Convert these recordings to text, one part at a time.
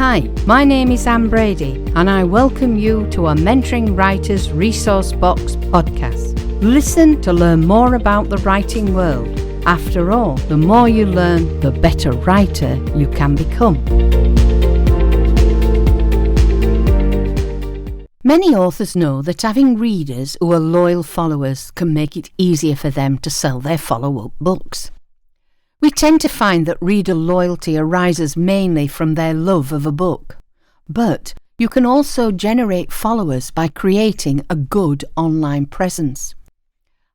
Hi, my name is Anne Brady and I welcome you to our Mentoring Writers Resource Box podcast. Listen to learn more about the writing world. After all, the more you learn, the better writer you can become. Many authors know that having readers who are loyal followers can make it easier for them to sell their follow-up books. We tend to find that reader loyalty arises mainly from their love of a book, but you can also generate followers by creating a good online presence.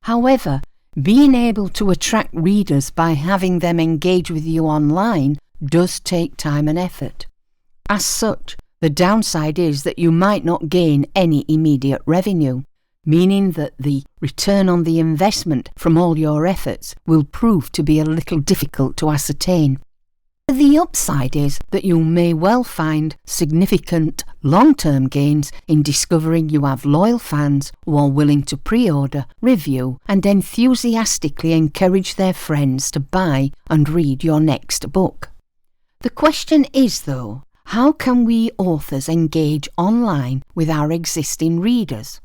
However, being able to attract readers by having them engage with you online does take time and effort. As such, the downside is that you might not gain any immediate revenue, meaning that the return on the investment from all your efforts will prove to be a little difficult to ascertain. The upside is that you may well find significant long-term gains in discovering you have loyal fans who are willing to pre-order, review, and enthusiastically encourage their friends to buy and read your next book. The question is, though, how can we authors engage online with our existing readers?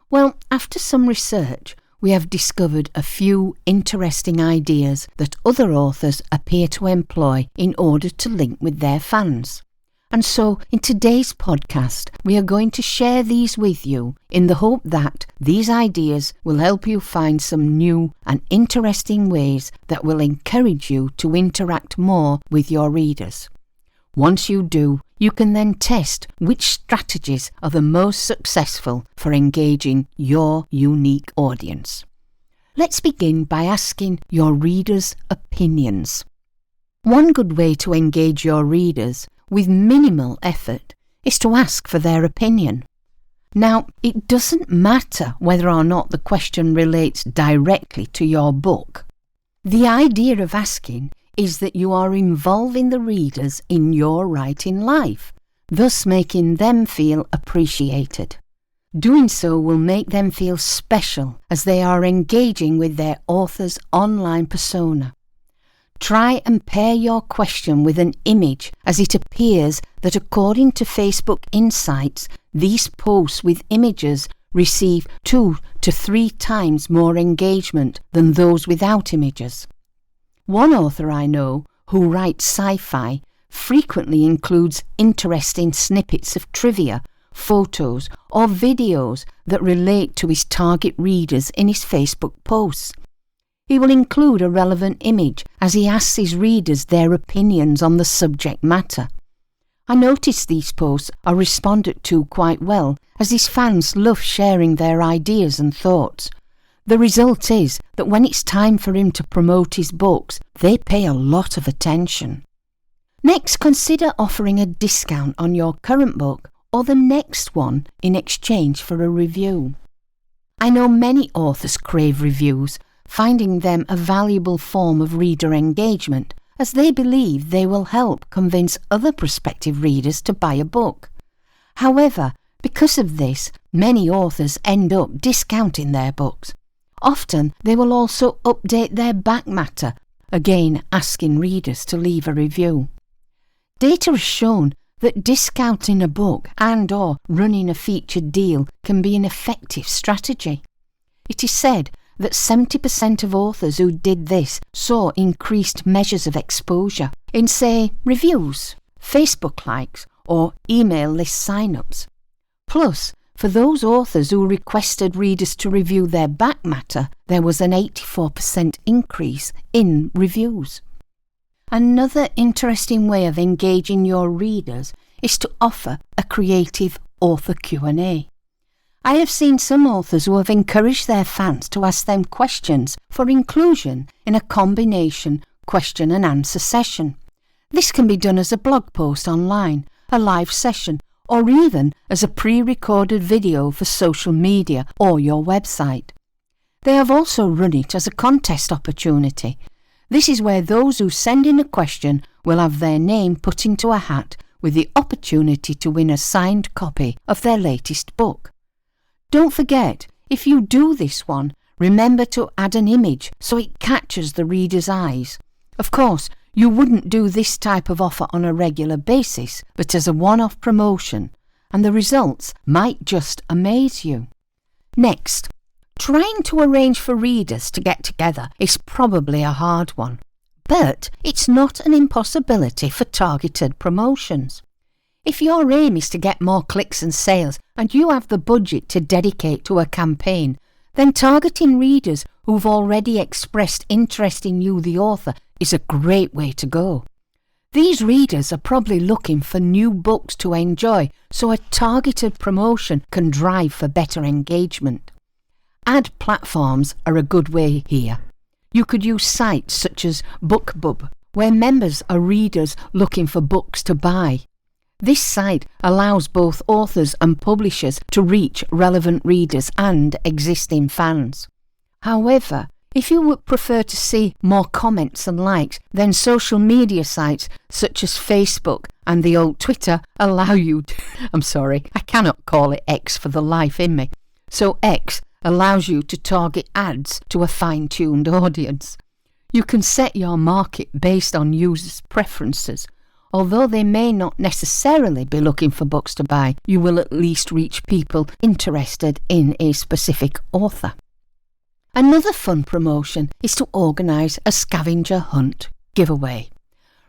Well, after some research, we have discovered a few interesting ideas that other authors appear to employ in order to link with their fans. And so, in today's podcast, we are going to share these with you in the hope that these ideas will help you find some new and interesting ways that will encourage you to interact more with your readers. Once you do, you can then test which strategies are the most successful for engaging your unique audience. Let's begin by asking your readers' opinions. One good way to engage your readers with minimal effort is to ask for their opinion. Now, it doesn't matter whether or not the question relates directly to your book. The idea of asking is that you are involving the readers in your writing life, thus making them feel appreciated. Doing so will make them feel special as they are engaging with their author's online persona. Try and pair your question with an image, as it appears that according to Facebook Insights, these posts with images receive 2 to 3 times more engagement than those without images. One author I know, who writes sci-fi, frequently includes interesting snippets of trivia, photos, or videos that relate to his target readers in his Facebook posts. He will include a relevant image as he asks his readers their opinions on the subject matter. I notice these posts are responded to quite well, as his fans love sharing their ideas and thoughts. The result is that when it's time for him to promote his books, they pay a lot of attention. Next, consider offering a discount on your current book or the next one in exchange for a review. I know many authors crave reviews, finding them a valuable form of reader engagement, as they believe they will help convince other prospective readers to buy a book. However, because of this, many authors end up discounting their books. Often they will also update their back matter, again asking readers to leave a review. Data has shown that discounting a book and/or running a featured deal can be an effective strategy. It is said that 70% of authors who did this saw increased measures of exposure in, say, reviews, Facebook likes, or email list sign-ups. Plus, for those authors who requested readers to review their back matter, there was an 84% increase in reviews. Another interesting way of engaging your readers is to offer a creative author Q&A. I have seen some authors who have encouraged their fans to ask them questions for inclusion in a combination question and answer session. This can be done as a blog post online, a live session, or even as a pre-recorded video for social media or your website. They have also run it as a contest opportunity. This is where those who send in a question will have their name put into a hat with the opportunity to win a signed copy of their latest book. Don't forget, if you do this one, remember to add an image so it catches the reader's eyes. Of course, You wouldn't do this type of offer on a regular basis, but as a one-off promotion, and the results might just amaze you. Next, trying to arrange for readers to get together is probably a hard one, but it's not an impossibility for targeted promotions. If your aim is to get more clicks and sales, and you have the budget to dedicate to a campaign, then targeting readers who've already expressed interest in you, the author, is a great way to go. These readers are probably looking for new books to enjoy, so a targeted promotion can drive for better engagement. Ad platforms are a good way here. You could use sites such as BookBub, where members are readers looking for books to buy. This site allows both authors and publishers to reach relevant readers and existing fans. However, if you would prefer to see more comments and likes, then social media sites such as Facebook and the old Twitter allow you to, I cannot call it X for the life in me. So X allows you to target ads to a fine-tuned audience. You can set your market based on users' preferences. Although they may not necessarily be looking for books to buy, you will at least reach people interested in a specific author. Another fun promotion is to organise a scavenger hunt giveaway.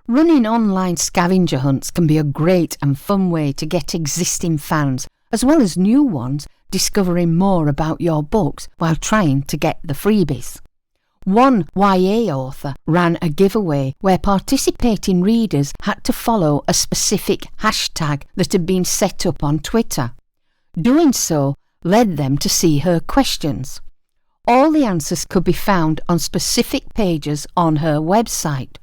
Running online scavenger hunts can be a great and fun way to get existing fans, as well as new ones, discovering more about your books while trying to get the freebies. One YA author ran a giveaway where participating readers had to follow a specific hashtag that had been set up on Twitter. Doing so led them to see her questions. All the answers could be found on specific pages on her website.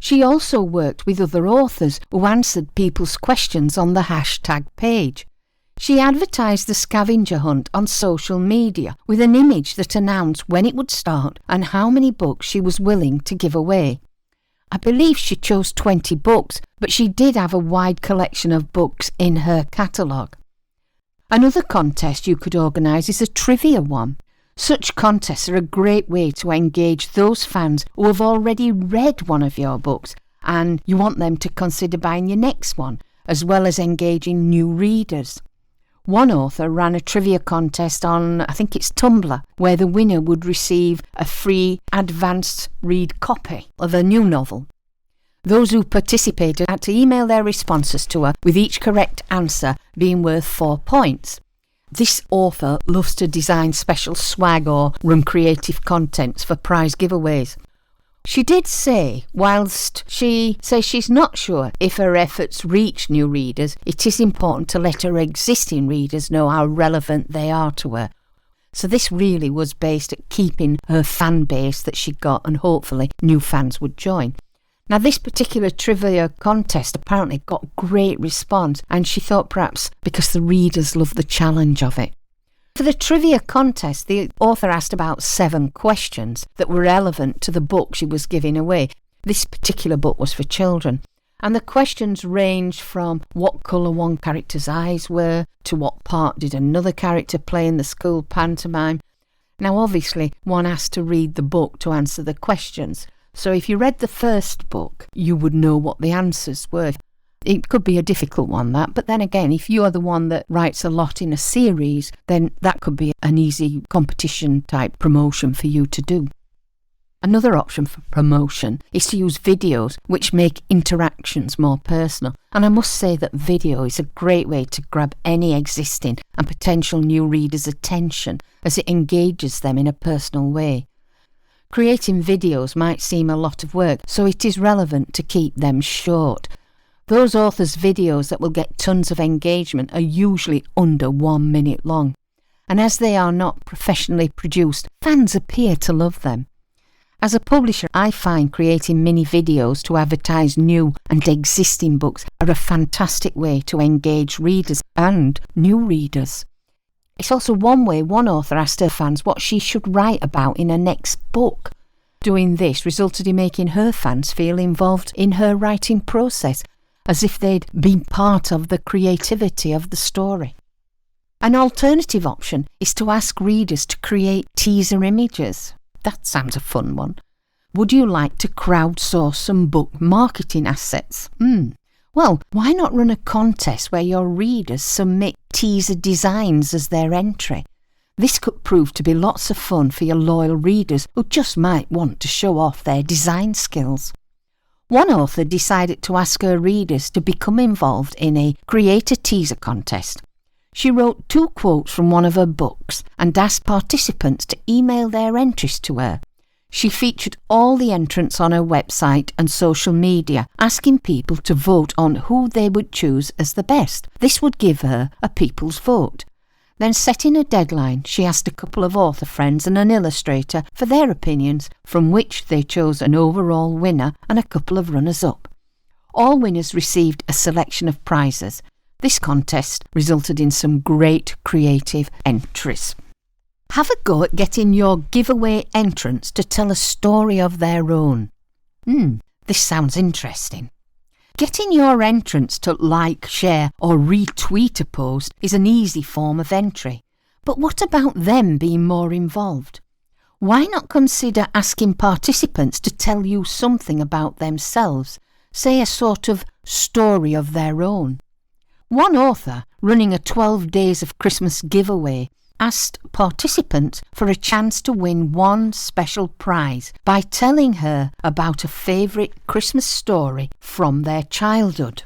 She also worked with other authors who answered people's questions on the hashtag page. She advertised the scavenger hunt on social media with an image that announced when it would start and how many books she was willing to give away. I believe she chose 20 books, but she did have a wide collection of books in her catalogue. Another contest you could organise is a trivia one. Such contests are a great way to engage those fans who have already read one of your books and you want them to consider buying your next one, as well as engaging new readers. One author ran a trivia contest on, I think it's Tumblr, where the winner would receive a free advanced read copy of a new novel. Those who participated had to email their responses to her, with each correct answer being worth 4 points. This author loves to design special swag or run creative contents for prize giveaways. She did say, whilst she says she's not sure if her efforts reach new readers, it is important to let her existing readers know how relevant they are to her. So this really was based at keeping her fan base that she got, and hopefully new fans would join. Now, this particular trivia contest apparently got great response, and she thought perhaps because the readers loved the challenge of it. For the trivia contest, the author asked about 7 questions that were relevant to the book she was giving away. This particular book was for children, and the questions ranged from what colour one character's eyes were, to what part did another character play in the school pantomime. Now, obviously, one has to read the book to answer the questions. So if you read the first book, you would know what the answers were. It could be a difficult one, that, but then again, if you are the one that writes a lot in a series, then that could be an easy competition type promotion for you to do. Another option for promotion is to use videos which make interactions more personal. And I must say that video is a great way to grab any existing and potential new readers' attention, as it engages them in a personal way. Creating videos might seem a lot of work, so it is relevant to keep them short. Those authors' videos that will get tons of engagement are usually under 1 minute long. And as they are not professionally produced, fans appear to love them. As a publisher, I find creating mini videos to advertise new and existing books are a fantastic way to engage readers and new readers. It's also one way one author asked her fans what she should write about in her next book. Doing this resulted in making her fans feel involved in her writing process, as if they'd been part of the creativity of the story. An alternative option is to ask readers to create teaser images. That sounds a fun one. Would you like to crowdsource some book marketing assets? Well, why not run a contest where your readers submit teaser designs as their entry? This could prove to be lots of fun for your loyal readers who just might want to show off their design skills. One author decided to ask her readers to become involved in a Create a Teaser contest. She wrote 2 quotes from one of her books and asked participants to email their entries to her. She featured all the entrants on her website and social media, asking people to vote on who they would choose as the best. This would give her a people's vote. Then, setting a deadline, she asked a couple of author friends and an illustrator for their opinions, from which they chose an overall winner and a couple of runners-up. All winners received a selection of prizes. This contest resulted in some great creative entries. Have a go at getting your giveaway entrants to tell a story of their own. This sounds interesting. Getting your entrants to like, share or retweet a post is an easy form of entry. But what about them being more involved? Why not consider asking participants to tell you something about themselves, say a sort of story of their own? One author, running a 12 Days of Christmas giveaway, asked participants for a chance to win one special prize by telling her about a favourite Christmas story from their childhood.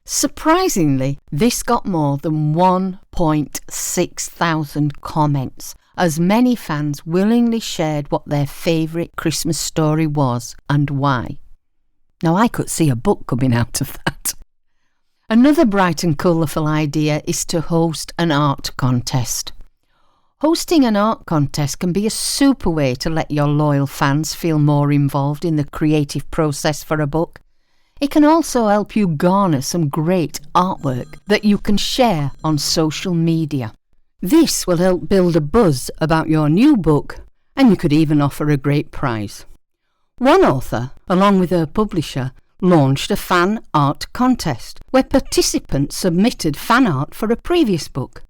Surprisingly, this got more than 1.6 thousand comments, as many fans willingly shared what their favourite Christmas story was and why. Now, I could see a book coming out of that. Another bright and colourful idea is to host an art contest. Hosting an art contest can be a super way to let your loyal fans feel more involved in the creative process for a book. It can also help you garner some great artwork that you can share on social media. This will help build a buzz about your new book, and you could even offer a great prize. One author, along with her publisher, launched a fan art contest where participants submitted fan art for a previous book.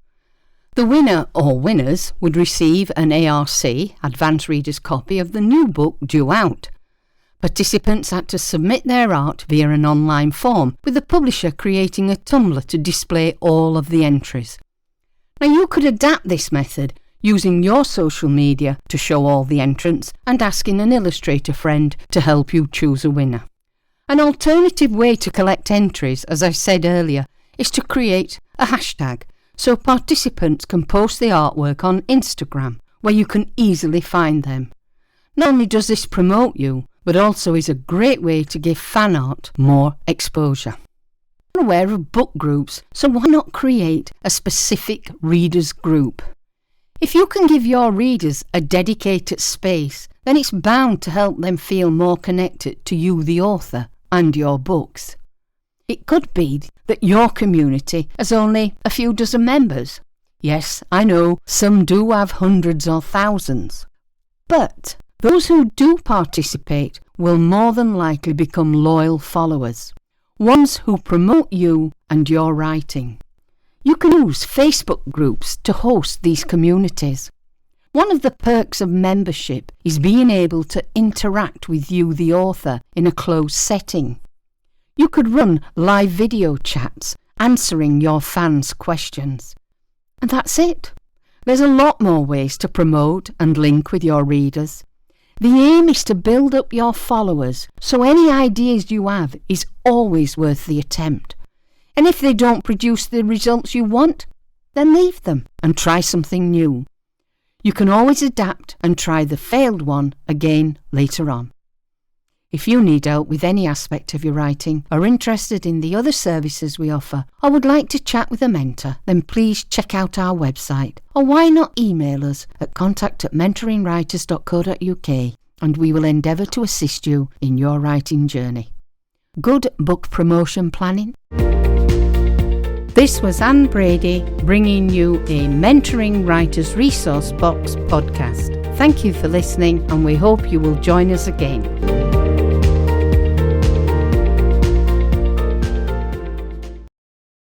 The winner or winners would receive an ARC, Advanced Reader's Copy, of the new book due out. Participants had to submit their art via an online form, with the publisher creating a Tumblr to display all of the entries. Now, you could adapt this method using your social media to show all the entrants and asking an illustrator friend to help you choose a winner. An alternative way to collect entries, as I said earlier, is to create a hashtag, so participants can post the artwork on Instagram, where you can easily find them. Not only does this promote you, but also is a great way to give fan art more exposure. I'm aware of book groups, so why not create a specific readers group? If you can give your readers a dedicated space, then it's bound to help them feel more connected to you, the author, and your books. It could be that your community has only a few dozen members. Yes, I know, some do have hundreds or thousands. But those who do participate will more than likely become loyal followers, ones who promote you and your writing. You can use Facebook groups to host these communities. One of the perks of membership is being able to interact with you, the author, in a closed setting. You could run live video chats answering your fans' questions. And that's it. There's a lot more ways to promote and link with your readers. The aim is to build up your followers, so any ideas you have is always worth the attempt. And if they don't produce the results you want, then leave them and try something new. You can always adapt and try the failed one again later on. If you need help with any aspect of your writing, are interested in the other services we offer, or would like to chat with a mentor, then please check out our website, or why not email us at contact@mentoringwriters.co.uk, and we will endeavour to assist you in your writing journey. Good book promotion planning. This was Anne Brady bringing you a Mentoring Writers Resource Box podcast. Thank you for listening, and we hope you will join us again.